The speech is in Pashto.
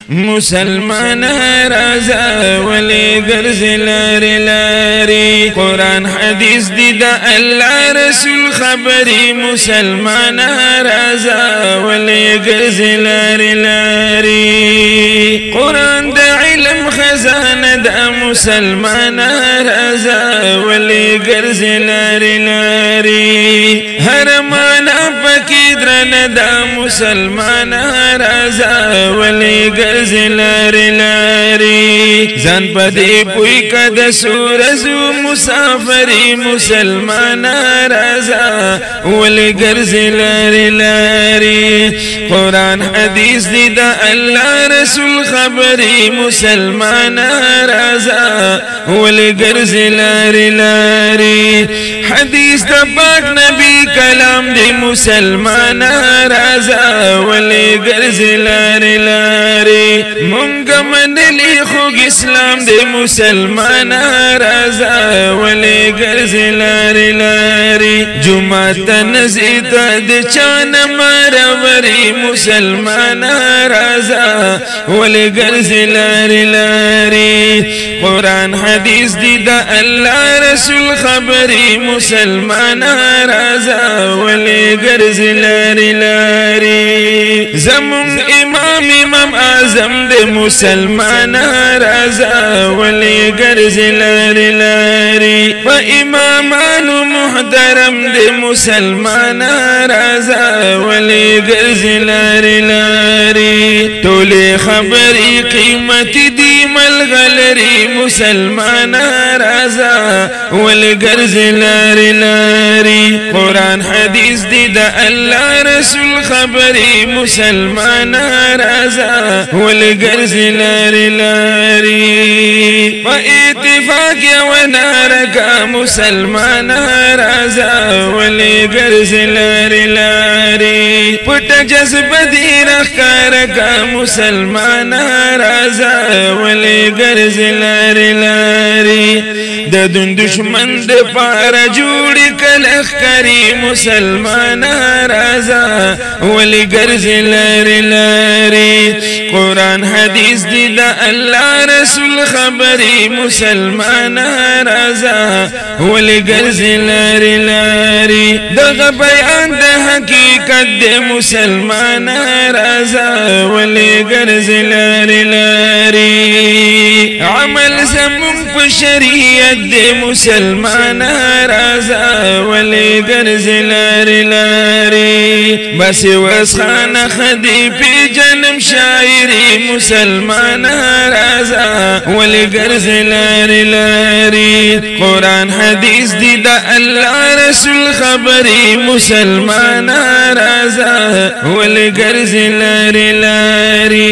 مسلمان رازا ولی گرز لاری لاری قرآن حدیث دی دا اللہ رسول خبری مسلمان رازا ولی گرز لاری لاری قرآن دا علم خزانه دا مسلمان رازا ولی گرز لاری لاری هر مانا پکی درن دا مسلمان رازا ولی گرز لاری لاری زن پدی پوی کد سورزو مسافری مسلمان رازا ولی گرز لاری لاری قرآن حدیث دی دا اللہ رسول خبری مسلمان رازا ولی گرز لاری لاری حدیث دا پاک نبی کلام دی مسلمان رازا ولی گرز لاری لاری منگا منلی خوگ اسلام دی مسلمان رازا ولی گرز لاری لاری جمعت نزیتا دی چان مروری مسلمان رازا ولی گرز لاری لاری قرآن حدیث دی دا اللہ رسول خبری مسلمان رازا ولی گرز لاری لاری زمون امام اعظم دی مسلمان رازا ولی گرز لاری لاری و امامان محترم دی مسلمان رازا ولی گرز لاری لاری تولی خبری قیمتی دی ملغلری مسلمان رازا ولی گرز لاری لاری قرآن حدیث دی دا اللہ رسول خبری مسلمان رازا ولی گرز لاری لاری و اتفاق و نارکا مسلمان رازا ولی گرز لاری لاری پت جذب دی رخکارکا مسلمان رازا ولی گرز لاری لاری د دن دشمن د پارا جوړ کلخ کری مسلمان رازا ولی گرز لاری لاری قرآن حدیث دی دا اللہ رسول خبری مسلمان رازا ولی گرز لاری لاری دغ بیان د حقیقت د مسلمان رازا ولی گرز لاری لاری عمل زمون په شریعت د مسلمان رازا ولی گرز لاری لاری بس وسخان خدی پی جنم شاعری مسلمان رازا ولی گرز لاری لاری قرآن حدیث دی دا اللہ رسول خبری مسلمان رازا ولی گرز لاری لاری